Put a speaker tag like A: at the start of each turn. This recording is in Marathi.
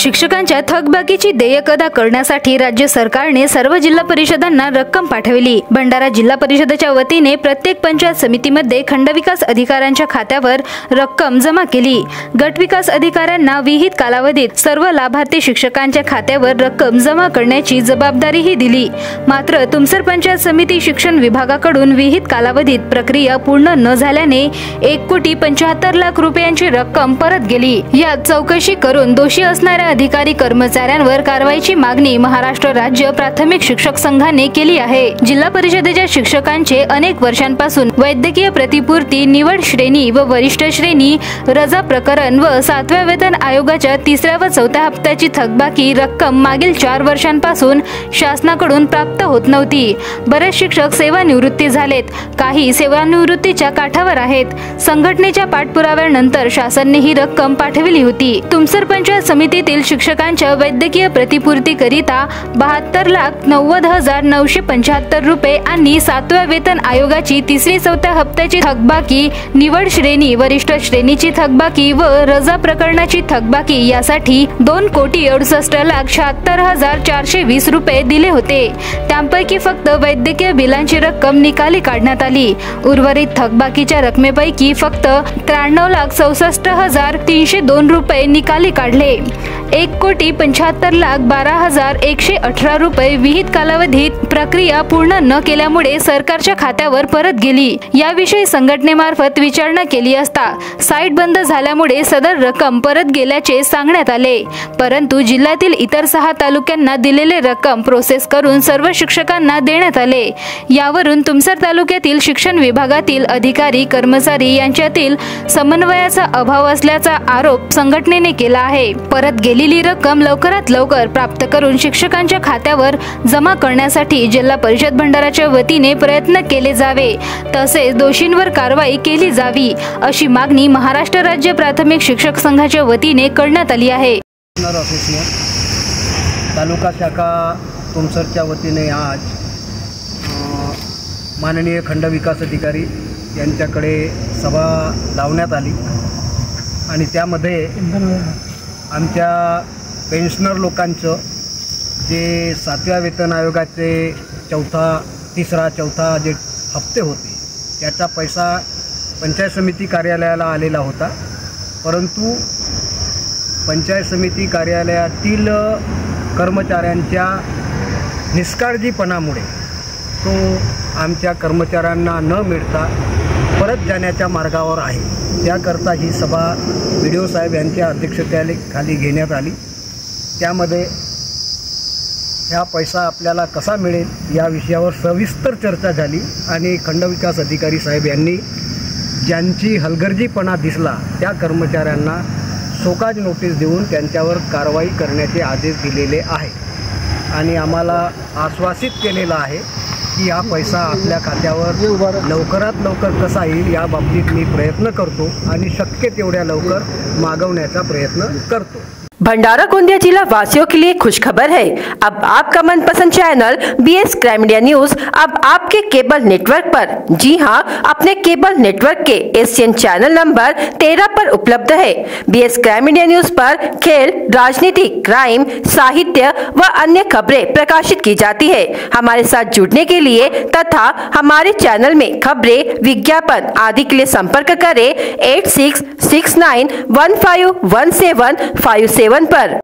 A: शिक्षकांच्या थकबाकीची देयक अदा करण्यासाठी राज्य सरकारने सर्व जिल्हा परिषदांना रक्कम पाठवली। भंडारा जिल्हा परिषदेच्या वतीने प्रत्येक पंचायत समितीमध्ये खंडविकास अधिकाऱ्यांच्या खात्यावर रक्कम जमा केली। गट विकास अधिकाऱ्यांना विहित कालावधीत सर्व लाभार्थी शिक्षकांच्या खात्यावर रक्कम जमा करण्याची जबाबदारीही दिली। मात्र तुमसर पंचायत समिती शिक्षण विभागाकडून विहित कालावधीत प्रक्रिया पूर्ण न झाल्याने 1,75,00,000 रुपयांची रक्कम परत गेली। यात चौकशी करून दोषी असणाऱ्या अधिकारी कर्मचाऱ्यांवर कारवाईची मागणी महाराष्ट्र राज्य प्राथमिक शिक्षक संघाने केली आहे। जिल्हा परिषदेच्या शिक्षकांचे अनेक वर्षांपासून वैद्यकीय प्रतिपूर्ती, निवड श्रेणी व वरिष्ठ श्रेणी, रजा प्रकरण व 7व्या वेतन आयोगाच्या 3ऱ्या व 4थ्या हप्त्याची थकबाकी रक्कम मागील 4 वर्षांपासून शासनाकडून प्राप्त होत नव्हती। बरेच शिक्षक सेवानिवृत्ती झालेत, काही सेवानिवृत्तीच्या काठावर आहेत। संघटनेच्या पाठपुराव्यानंतर शासनाने ही रक्कम पाठविली होती। तुमसर पंचायत समितीतील शिक्षकांच्या वैद्यकीय प्रतिपूर्तीकरिता 72,90,975 रुपये आणि 7व्या वेतन आयोगाची 3री 4थ्या हप्त्याची थकबाकी, निवड श्रेणी, वरिष्ठ श्रेणीची थकबाकी व रजा प्रकरणाची थकबाकी यासाठी 2,68,76,420 रुपये दिले होते। त्यापैकी फक्त वैद्यकीय बिलांची रक्कम निकाली काढण्यात आली। उर्वरित थकबाकीच्या रकमेपैकी फक्त 93,64,302 रुपये निकाली काढले। 1,75,12,118 रुपये विहित कालावधीत प्रक्रिया पूर्ण न केल्यामुळे सरकारच्या खात्यावर परत गेली। याविषयी संघटनेमार्फत विचारणा केली असता साईट बंद झाल्यामुळे सदर रक्कम परत गेल्याचे सांगण्यात आले। परंतु जिल्ह्यातील इतर 6 तालुक्यांना दिलेले रक्कम प्रोसेस करून सर्व शिक्षकांना देण्यात आले। यावरून तुमसर तालुक्यातील शिक्षण विभागातील अधिकारी कर्मचारी यांच्यातील समन्वयाचा अभाव असल्याचा आरोप संघटनेने केला आहे। परत गेलेली रक्कम लवकरात लवकर प्राप्त करून शिक्षकांच्या खात्यावर जमा करण्यासाठी जिल्हा परिषद भंडाराच्या वतीने प्रयत्न केले जावे, तसेच दोषींवर कारवाई केली जावी, अशी मागणी महाराष्ट्र राज्य प्राथमिक शिक्षक संघाच्या वतीने करण्यात आली आहे।
B: तालुका शाखा तुमसरच्या वतीने आज माननीय खंड विकास अधिकारी यांच्याकडे सभा लावण्यात आली आणि त्यामध्ये आमच्या पेन्शनर लोकांचं जे 7व्या वेतन आयोगाचे 3रा 4था जे हप्ते होते त्याचा पैसा पंचायत समिती कार्यालयाला आलेला होता, परंतु पंचायत समिती कार्यालयातील कर्मचाऱ्यांच्या निष्काळजीपणामुळे तो आमच्या कर्मचाऱ्यांना न मिळता परत जाण्याच्या मार्गावर आहे। त्याकरता ही सभा BDO साहेब यांच्या अध्यक्षतेखाली घेण्यात आली। त्यामध्ये हा पैसा आपल्याला कसा मिळेल या विषयावर सविस्तर चर्चा झाली आणि खंड विकास अधिकारी साहेब यांनी ज्यांची हलगर्जीपणा दिसला त्या कर्मचाऱ्यांना शोकाज नोटीस देऊन त्यांच्यावर कारवाई करण्याचे आदेश दिलेले आहे आणि आम्हाला आश्वासित केलेलं आहे की हा पैसा आपल्या खात्यावर लवकरात लवकर कसा येईल या बाबतीत मी प्रयत्न करतो आणि शक्य तेवढ्या लवकर मागवण्याचा प्रयत्न करतो।
C: भंडारा गोंदिया जिला वासियों के लिए खुशखबर है। अब आपका मनपसंद channel BS crime media news अब आपके केबल नेटवर्क पर, जी हां, अपने केबल नेटवर्क के एशियन चैनल नंबर 13 पर उपलब्ध है। BS क्राइम मीडिया न्यूज पर खेल, राजनीति, क्राइम, साहित्य व अन्य खबरें प्रकाशित की जाती है। हमारे साथ जुड़ने के लिए तथा हमारे चैनल में खबरें, विज्ञापन आदि के लिए संपर्क करें 8669151757 पर।